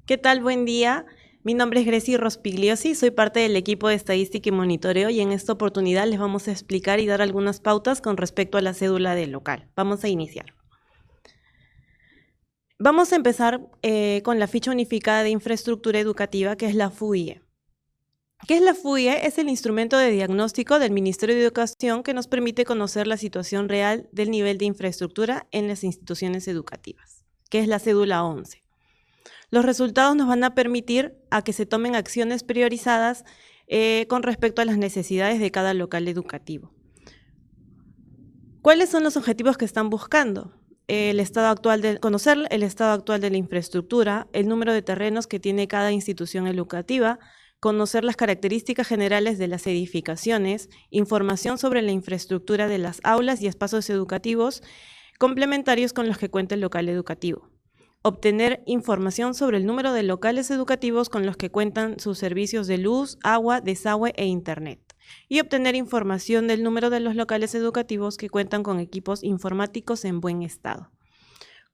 ¿Qué tal? Buen día. Mi nombre es Grecy Rospigliosi, soy parte del equipo de estadística y monitoreo y en esta oportunidad les vamos a explicar y dar algunas pautas con respecto a la cédula del local. Vamos a iniciar. Vamos a empezar con la ficha unificada de infraestructura educativa, que es la FUIE. ¿Qué es la FUIE? Es el instrumento de diagnóstico del Ministerio de Educación que nos permite conocer la situación real del nivel de infraestructura en las instituciones educativas, que es la cédula 11. Los resultados nos van a permitir a que se tomen acciones priorizadas con respecto a las necesidades de cada local educativo. ¿Cuáles son los objetivos que están buscando? Conocer el estado actual de la infraestructura, el número de terrenos que tiene cada institución educativa, conocer las características generales de las edificaciones, información sobre la infraestructura de las aulas y espacios educativos complementarios con los que cuenta el local educativo. Obtener información sobre el número de locales educativos con los que cuentan sus servicios de luz, agua, desagüe e internet. Y obtener información del número de los locales educativos que cuentan con equipos informáticos en buen estado.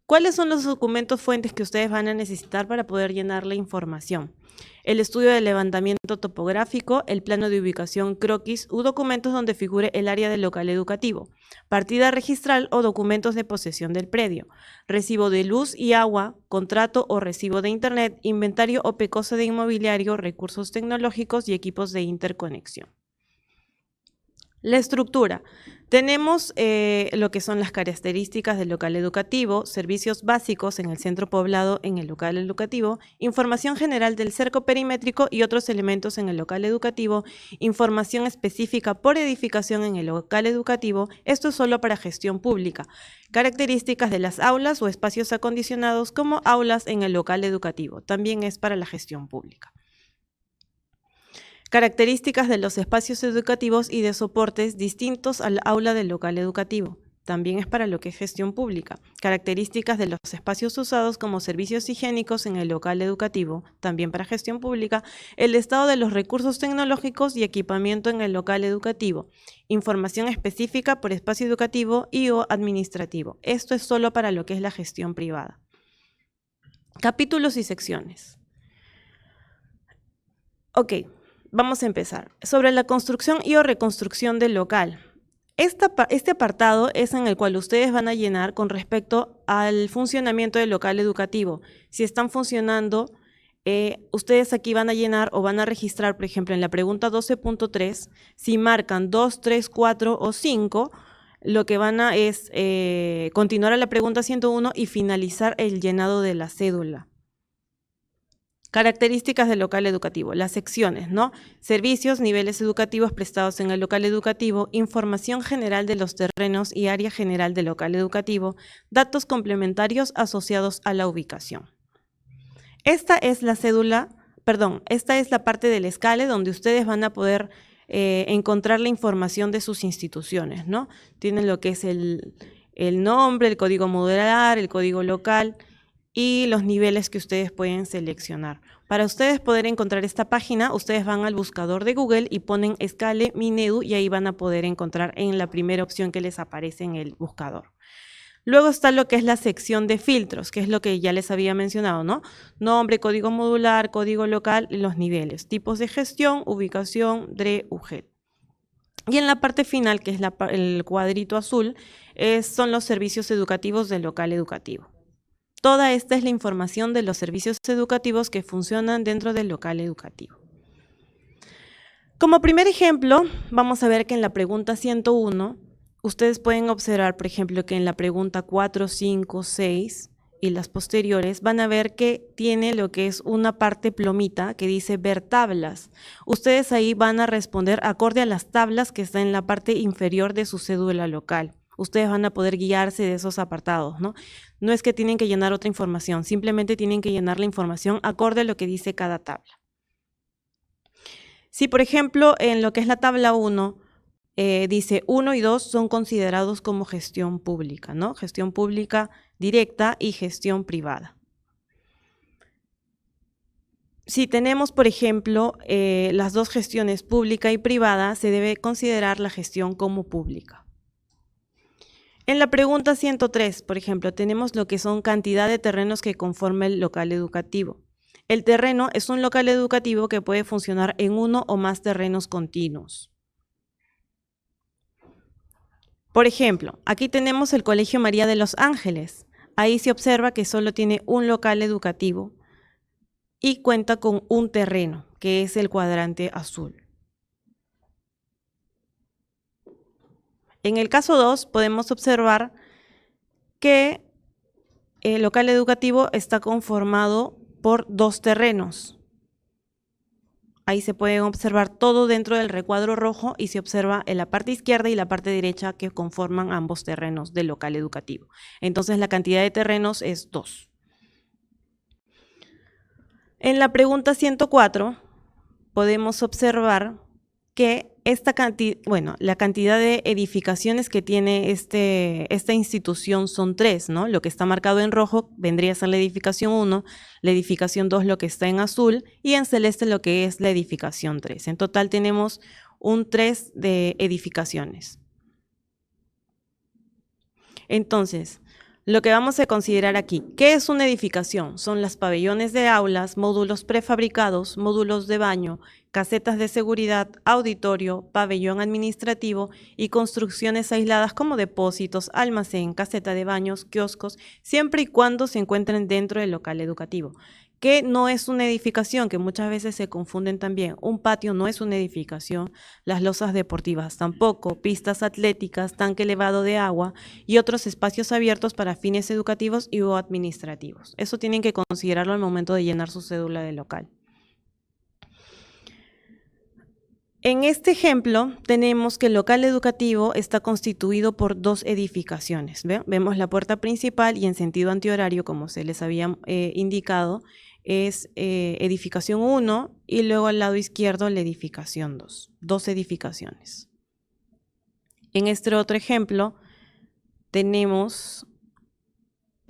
¿Cuáles son los documentos fuentes que ustedes van a necesitar para poder llenar la información? El estudio de levantamiento topográfico, el plano de ubicación croquis u documentos donde figure el área del local educativo, partida registral o documentos de posesión del predio, recibo de luz y agua, contrato o recibo de internet, inventario o pecosa de inmobiliario, recursos tecnológicos y equipos de interconexión. La estructura. Tenemos lo que son las características del local educativo, servicios básicos en el centro poblado en el local educativo, información general del cerco perimétrico y otros elementos en el local educativo, información específica por edificación en el local educativo, esto es solo para gestión pública, características de las aulas o espacios acondicionados como aulas en el local educativo, también es para la gestión pública. Características de los espacios educativos y de soportes distintos al aula del local educativo. También es para lo que es gestión pública. Características de los espacios usados como servicios higiénicos en el local educativo, también para gestión pública. El estado de los recursos tecnológicos y equipamiento en el local educativo. Información específica por espacio educativo y o administrativo. Esto es solo para lo que es la gestión privada. Capítulos y secciones. Ok. Vamos a empezar. Sobre la construcción y o reconstrucción del local. Este apartado es en el cual ustedes van a llenar con respecto al funcionamiento del local educativo. Si están funcionando, ustedes aquí van a llenar o van a registrar, por ejemplo, en la pregunta 12.3, si marcan 2, 3, 4 o 5, lo que van a es continuar a la pregunta 101 y finalizar el llenado de la cédula. Características del local educativo, las secciones, ¿no? Servicios, niveles educativos prestados en el local educativo, información general de los terrenos y área general del local educativo, datos complementarios asociados a la ubicación. Esta es la parte del escale donde ustedes van a poder encontrar la información de sus instituciones, ¿no? Tienen lo que es el nombre, el código modular, el código local y los niveles que ustedes pueden seleccionar. Para ustedes poder encontrar esta página, ustedes van al buscador de Google y ponen Escale Minedu y ahí van a poder encontrar en la primera opción que les aparece en el buscador. Luego está lo que es la sección de filtros, que es lo que ya les había mencionado, ¿no? Nombre, código modular, código local y los niveles, tipos de gestión, ubicación, DRE, UGED. Y en la parte final, que es el cuadrito azul, son los servicios educativos del local educativo. Toda esta es la información de los servicios educativos que funcionan dentro del local educativo. Como primer ejemplo, vamos a ver que en la pregunta 101, ustedes pueden observar, por ejemplo, que en la pregunta 4, 5, 6 y las posteriores van a ver que tiene lo que es una parte plomita que dice ver tablas. Ustedes ahí van a responder acorde a las tablas que están en la parte inferior de su cédula local. Ustedes van a poder guiarse de esos apartados, ¿no? No es que tienen que llenar otra información, simplemente tienen que llenar la información acorde a lo que dice cada tabla. Si, por ejemplo, en lo que es la tabla 1, dice 1 y 2 son considerados como gestión pública, ¿no? Gestión pública directa y gestión privada. Si tenemos, por ejemplo, las dos gestiones pública y privada, se debe considerar la gestión como pública. En la pregunta 103, por ejemplo, tenemos lo que son cantidad de terrenos que conforma el local educativo. El terreno es un local educativo que puede funcionar en uno o más terrenos continuos. Por ejemplo, aquí tenemos el Colegio María de los Ángeles. Ahí se observa que solo tiene un local educativo y cuenta con un terreno, que es el cuadrante azul. En el caso 2 podemos observar que el local educativo está conformado por 2 terrenos. Ahí se pueden observar todo dentro del recuadro rojo y se observa en la parte izquierda y la parte derecha que conforman ambos terrenos del local educativo. Entonces la cantidad de terrenos es 2. En la pregunta 104 podemos observar que la cantidad de edificaciones que tiene esta institución son 3, ¿no? Lo que está marcado en rojo vendría a ser la edificación 1, la edificación 2 lo que está en azul y en celeste lo que es la edificación 3. En total tenemos un 3 de edificaciones. Entonces, lo que vamos a considerar aquí, ¿qué es una edificación? Son los pabellones de aulas, módulos prefabricados, módulos de baño, casetas de seguridad, auditorio, pabellón administrativo y construcciones aisladas como depósitos, almacén, caseta de baños, kioscos, siempre y cuando se encuentren dentro del local educativo. ¿Qué no es una edificación? Que muchas veces se confunden también. Un patio no es una edificación, las losas deportivas tampoco, pistas atléticas, tanque elevado de agua y otros espacios abiertos para fines educativos y o administrativos. Eso tienen que considerarlo al momento de llenar su cédula de local. En este ejemplo tenemos que el local educativo está constituido por 2 edificaciones. Vemos la puerta principal y en sentido antihorario, como se les había indicado, es edificación 1 y luego al lado izquierdo la edificación 2. 2 edificaciones. En este otro ejemplo tenemos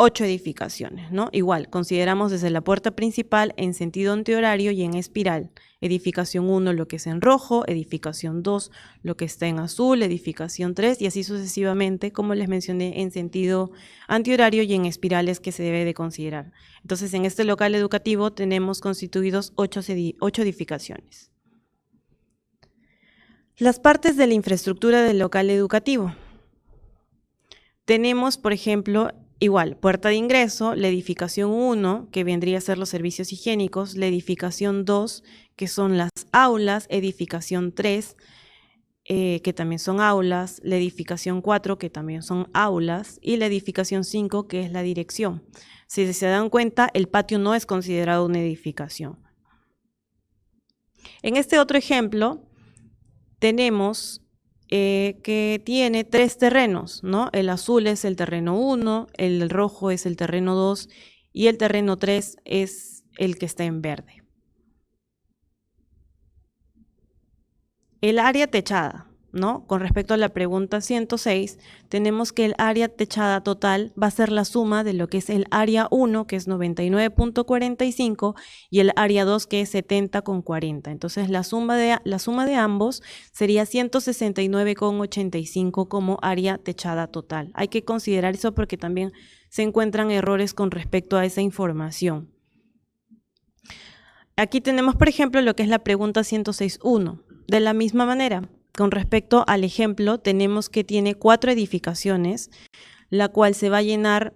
8 edificaciones, ¿no? Igual, consideramos desde la puerta principal en sentido antihorario y en espiral. Edificación 1 lo que es en rojo, edificación 2 lo que está en azul, edificación 3 y así sucesivamente, como les mencioné, en sentido antihorario y en espirales que se debe de considerar. Entonces, en este local educativo tenemos constituidos 8 edificaciones. Las partes de la infraestructura del local educativo. Tenemos, por ejemplo, igual, puerta de ingreso, la edificación 1, que vendría a ser los servicios higiénicos, la edificación 2, que son las aulas, edificación 3, que también son aulas, la edificación 4, que también son aulas, y la edificación 5, que es la dirección. Si se dan cuenta, el patio no es considerado una edificación. En este otro ejemplo, tenemos que tiene 3 terrenos, ¿no? El azul es el terreno 1, el rojo es el terreno 2 y el terreno 3 es el que está en verde. El área techada, ¿no? Con respecto a la pregunta 106, tenemos que el área techada total va a ser la suma de lo que es el área 1, que es 99.45, y el área 2, que es 70.40. Entonces, la suma de ambos sería 169.85 como área techada total. Hay que considerar eso porque también se encuentran errores con respecto a esa información. Aquí tenemos, por ejemplo, lo que es la pregunta 106.1. De la misma manera, con respecto al ejemplo, tenemos que tiene 4 edificaciones, la cual se va a llenar,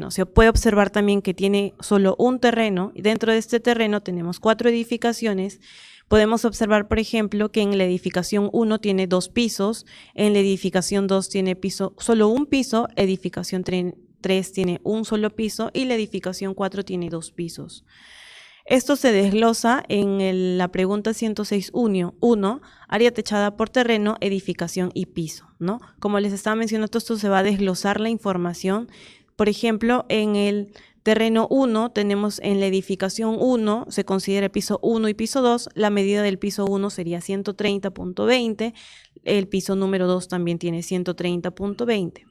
se puede observar también que tiene solo un terreno, y dentro de este terreno tenemos 4 edificaciones. Podemos observar, por ejemplo, que en la edificación 1 tiene 2 pisos, en la edificación 2 tiene solo un piso, edificación 3 tiene un solo piso y la edificación 4 tiene 2 pisos. Esto se desglosa en la pregunta 106.1, área techada por terreno, edificación y piso, ¿no? Como les estaba mencionando, esto se va a desglosar la información. Por ejemplo, en el terreno 1 tenemos en la edificación 1, se considera piso 1 y piso 2, la medida del piso 1 sería 130.20, el piso número 2 también tiene 130.20.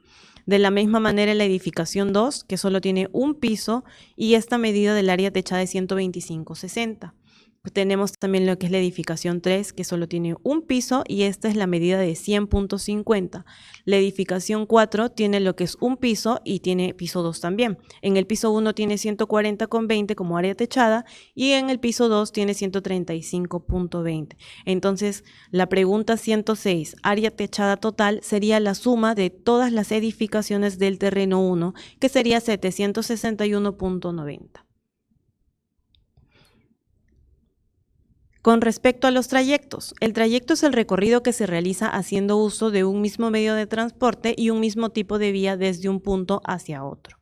De la misma manera en la edificación 2, que solo tiene un piso, y esta medida del área techada es 125.60. Tenemos también lo que es la edificación 3, que solo tiene un piso y esta es la medida de 100.50. La edificación 4 tiene lo que es un piso y tiene piso 2 también. En el piso 1 tiene 140,20 como área techada y en el piso 2 tiene 135.20. Entonces, la pregunta 106, área techada total, sería la suma de todas las edificaciones del terreno 1, que sería 761.90. Con respecto a los trayectos, el trayecto es el recorrido que se realiza haciendo uso de un mismo medio de transporte y un mismo tipo de vía desde un punto hacia otro.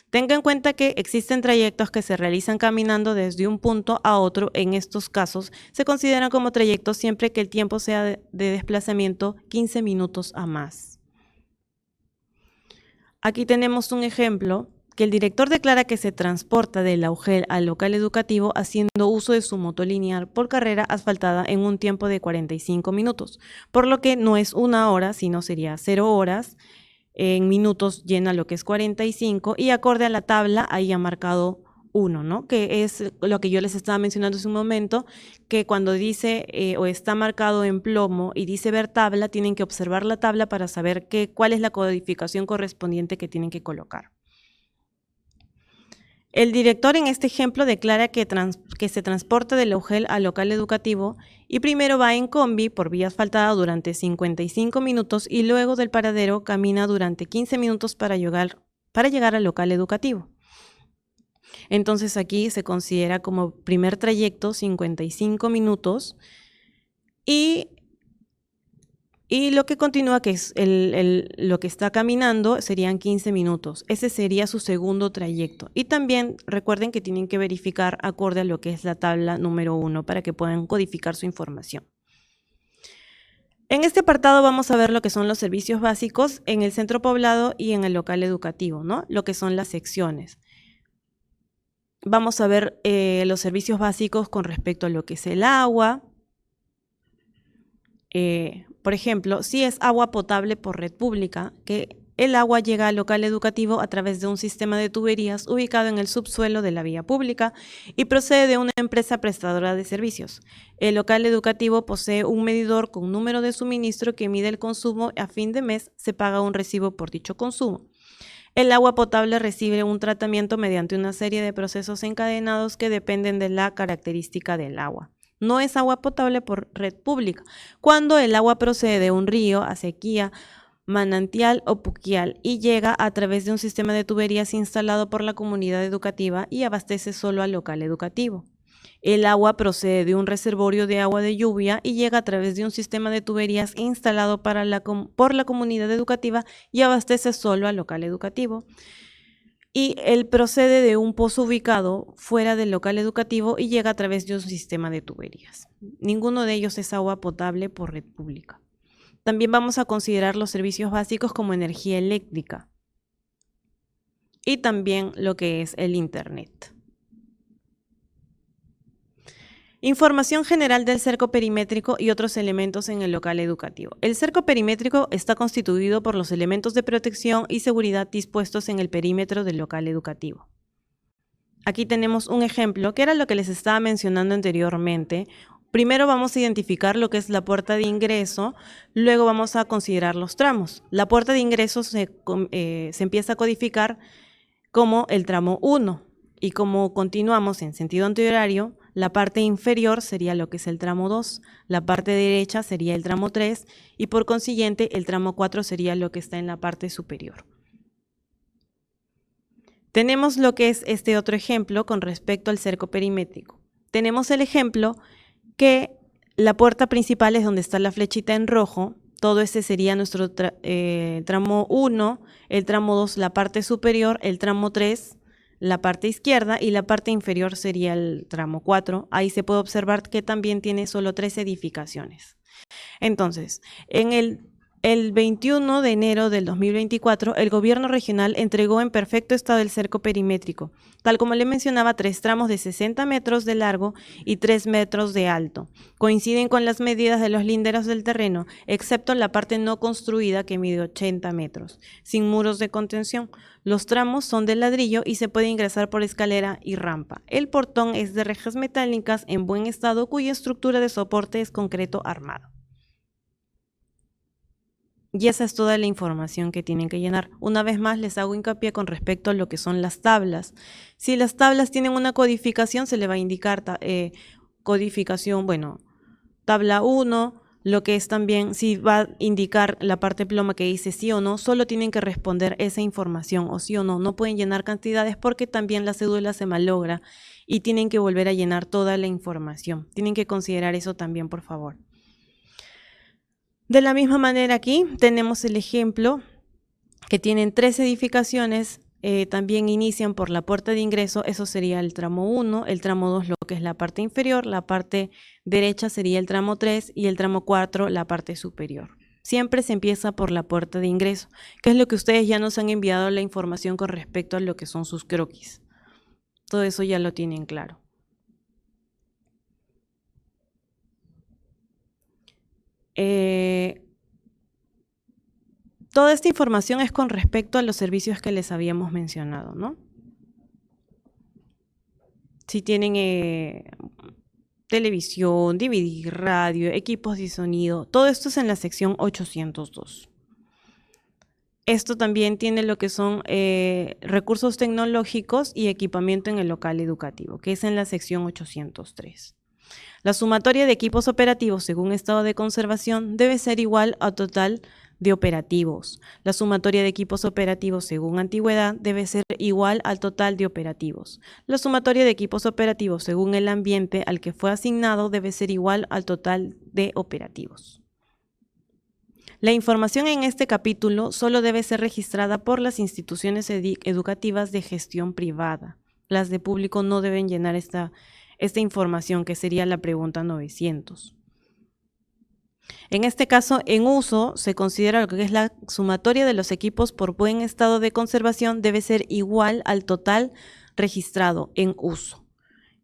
Tenga en cuenta que existen trayectos que se realizan caminando desde un punto a otro. En estos casos se consideran como trayectos siempre que el tiempo sea de desplazamiento 15 minutos a más. Aquí tenemos un ejemplo que el director declara que se transporta del UGEL al local educativo haciendo uso de su moto lineal por carrera asfaltada en un tiempo de 45 minutos, por lo que no es 1 hora, sino sería 0 horas, en minutos llena lo que es 45 y acorde a la tabla ahí ha marcado 1, ¿no? Que es lo que yo les estaba mencionando hace un momento, que cuando dice o está marcado en plomo y dice ver tabla, tienen que observar la tabla para saber cuál es la codificación correspondiente que tienen que colocar. El director en este ejemplo declara que se transporta del UGEL al local educativo y primero va en combi por vía asfaltada durante 55 minutos y luego del paradero camina durante 15 minutos para llegar al local educativo. Entonces aquí se considera como primer trayecto 55 minutos y lo que continúa, que es lo que está caminando, serían 15 minutos. Ese sería su segundo trayecto. Y también recuerden que tienen que verificar acorde a lo que es la tabla número 1 para que puedan codificar su información. En este apartado vamos a ver lo que son los servicios básicos en el centro poblado y en el local educativo, ¿no? Lo que son las secciones. Vamos a ver los servicios básicos con respecto a lo que es el agua. Por ejemplo, si es agua potable por red pública, que el agua llega al local educativo a través de un sistema de tuberías ubicado en el subsuelo de la vía pública y procede de una empresa prestadora de servicios. El local educativo posee un medidor con número de suministro que mide el consumo. A fin de mes se paga un recibo por dicho consumo. El agua potable recibe un tratamiento mediante una serie de procesos encadenados que dependen de la característica del agua. No es agua potable por red pública. Cuando el agua procede de un río, acequia, manantial o puquial y llega a través de un sistema de tuberías instalado por la comunidad educativa y abastece solo al local educativo. El agua procede de un reservorio de agua de lluvia y llega a través de un sistema de tuberías instalado por la comunidad educativa y abastece solo al local educativo. Y él procede de un pozo ubicado fuera del local educativo y llega a través de un sistema de tuberías. Ninguno de ellos es agua potable por red pública. También vamos a considerar los servicios básicos como energía eléctrica y también lo que es el Internet. Información general del cerco perimétrico y otros elementos en el local educativo. El cerco perimétrico está constituido por los elementos de protección y seguridad dispuestos en el perímetro del local educativo. Aquí tenemos un ejemplo que era lo que les estaba mencionando anteriormente. Primero vamos a identificar lo que es la puerta de ingreso, luego vamos a considerar los tramos. La puerta de ingreso se empieza a codificar como el tramo 1 y como continuamos en sentido antihorario, la parte inferior sería lo que es el tramo 2, la parte derecha sería el tramo 3 y por consiguiente el tramo 4 sería lo que está en la parte superior. Tenemos lo que es este otro ejemplo con respecto al cerco perimétrico. Tenemos el ejemplo que la puerta principal es donde está la flechita en rojo, todo este sería nuestro tramo 1, el tramo 2 la parte superior, el tramo 3 la parte izquierda y la parte inferior sería el tramo 4. Ahí se puede observar que también tiene solo 3 edificaciones. Entonces, en El 21 de enero del 2024, el gobierno regional entregó en perfecto estado el cerco perimétrico, tal como le mencionaba, 3 tramos de 60 metros de largo y 3 metros de alto. Coinciden con las medidas de los linderos del terreno, excepto la parte no construida que mide 80 metros, sin muros de contención. Los tramos son de ladrillo y se puede ingresar por escalera y rampa. El portón es de rejas metálicas en buen estado, cuya estructura de soporte es concreto armado. Y esa es toda la información que tienen que llenar. Una vez más les hago hincapié con respecto a lo que son las tablas. Si las tablas tienen una codificación, se le va a indicar codificación, bueno, tabla 1, lo que es también, si va a indicar la parte ploma que dice sí o no, solo tienen que responder esa información, o sí o no. No pueden llenar cantidades porque también la cédula se malogra y tienen que volver a llenar toda la información. Tienen que considerar eso también, por favor. De la misma manera aquí tenemos el ejemplo que tienen 3 edificaciones, también inician por la puerta de ingreso, eso sería el tramo 1, el tramo 2 lo que es la parte inferior, la parte derecha sería el tramo 3 y el tramo 4 la parte superior. Siempre se empieza por la puerta de ingreso, que es lo que ustedes ya nos han enviado la información con respecto a lo que son sus croquis. Todo eso ya lo tienen claro. Toda esta información es con respecto a los servicios que les habíamos mencionado, ¿no? Si tienen televisión, DVD, radio, equipos de sonido, todo esto es en la sección 802. Esto también tiene lo que son recursos tecnológicos y equipamiento en el local educativo, que es en la sección 803. La sumatoria de equipos operativos según estado de conservación debe ser igual al total de operativos. La sumatoria de equipos operativos según antigüedad debe ser igual al total de operativos. La sumatoria de equipos operativos según el ambiente al que fue asignado debe ser igual al total de operativos. La información en este capítulo solo debe ser registrada por las instituciones educativas de gestión privada. Las de público no deben llenar esta información, que sería la pregunta 900. En este caso, en uso, se considera lo que es la sumatoria de los equipos por buen estado de conservación debe ser igual al total registrado en uso.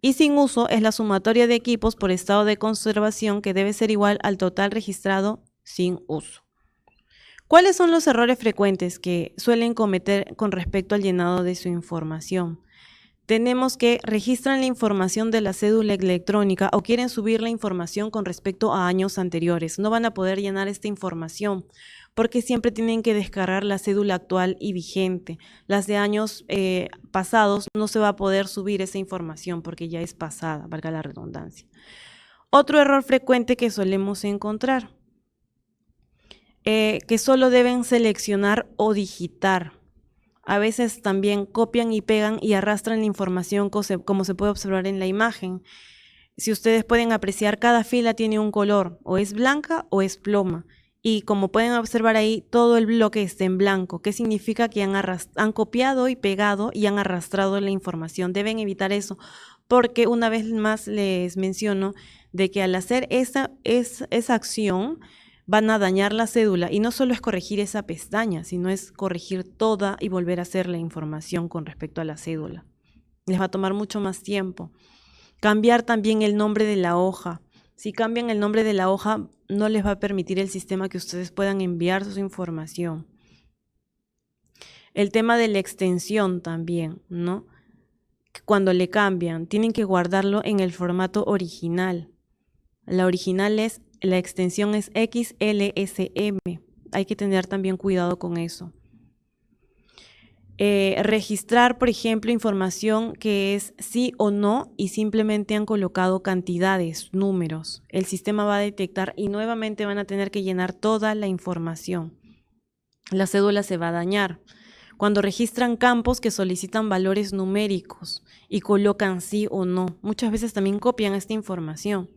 Y sin uso es la sumatoria de equipos por estado de conservación que debe ser igual al total registrado sin uso. ¿Cuáles son los errores frecuentes que suelen cometer con respecto al llenado de su información? Tenemos que registran la información de la cédula electrónica o quieren subir la información con respecto a años anteriores. No van a poder llenar esta información porque siempre tienen que descargar la cédula actual y vigente. Las de años pasados no se va a poder subir esa información porque ya es pasada, valga la redundancia. Otro error frecuente que solemos encontrar, que solo deben seleccionar o digitar. A veces también copian y pegan y arrastran la información como se puede observar en la imagen. Si ustedes pueden apreciar, cada fila tiene un color, o es blanca o es ploma. Y como pueden observar ahí, todo el bloque está en blanco. ¿Qué significa? Que han copiado y pegado y han arrastrado la información. Deben evitar eso, porque una vez más les menciono de que al hacer esa acción, van a dañar la cédula y no solo es corregir esa pestaña, sino es corregir toda y volver a hacer la información con respecto a la cédula. Les va a tomar mucho más tiempo. Cambiar también el nombre de la hoja. Si cambian el nombre de la hoja, no les va a permitir el sistema que ustedes puedan enviar su información. El tema de la extensión también, ¿no? Cuando le cambian, tienen que guardarlo en el formato original. La original la extensión es XLSM. Hay que tener también cuidado con eso. Registrar, por ejemplo, información que es sí o no y simplemente han colocado cantidades, números. El sistema va a detectar y nuevamente van a tener que llenar toda la información. La cédula se va a dañar. Cuando registran campos que solicitan valores numéricos y colocan sí o no, muchas veces también copian esta información.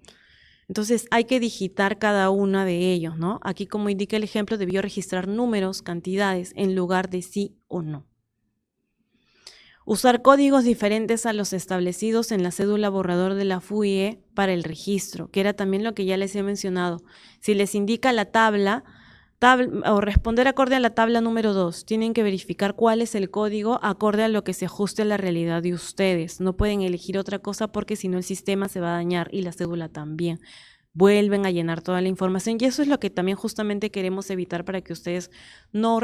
Entonces hay que digitar cada una de ellos, ¿no? Aquí, como indica el ejemplo, debió registrar números, cantidades, en lugar de sí o no. Usar códigos diferentes a los establecidos en la cédula borrador de la FUIE para el registro, que era también lo que ya les he mencionado. Si les indica la tabla o responder acorde a la tabla número 2. Tienen que verificar cuál es el código acorde a lo que se ajuste a la realidad de ustedes. No pueden elegir otra cosa porque si no el sistema se va a dañar y la cédula también. Vuelven a llenar toda la información y eso es lo que también justamente queremos evitar para que ustedes no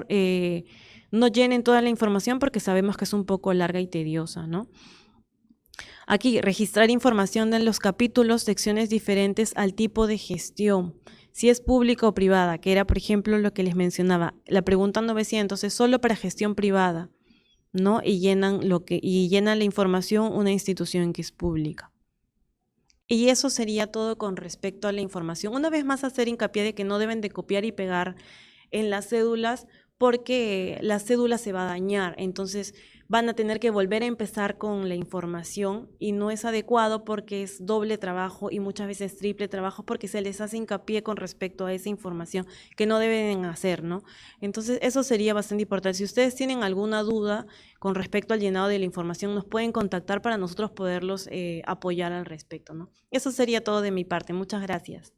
llenen toda la información porque sabemos que es un poco larga y tediosa, ¿no? Aquí, registrar información de los capítulos, secciones diferentes al tipo de gestión. Si es pública o privada, que era, por ejemplo, lo que les mencionaba. La pregunta 900 es solo para gestión privada, ¿no? Y llenan la información una institución que es pública. Y eso sería todo con respecto a la información. Una vez más, hacer hincapié de que no deben de copiar y pegar en las cédulas porque la cédula se va a dañar. Entonces van a tener que volver a empezar con la información y no es adecuado porque es doble trabajo y muchas veces triple trabajo porque se les hace hincapié con respecto a esa información que no deben hacer, ¿no? Entonces eso sería bastante importante. Si ustedes tienen alguna duda con respecto al llenado de la información, nos pueden contactar para nosotros poderlos apoyar al respecto, ¿no? Eso sería todo de mi parte. Muchas gracias.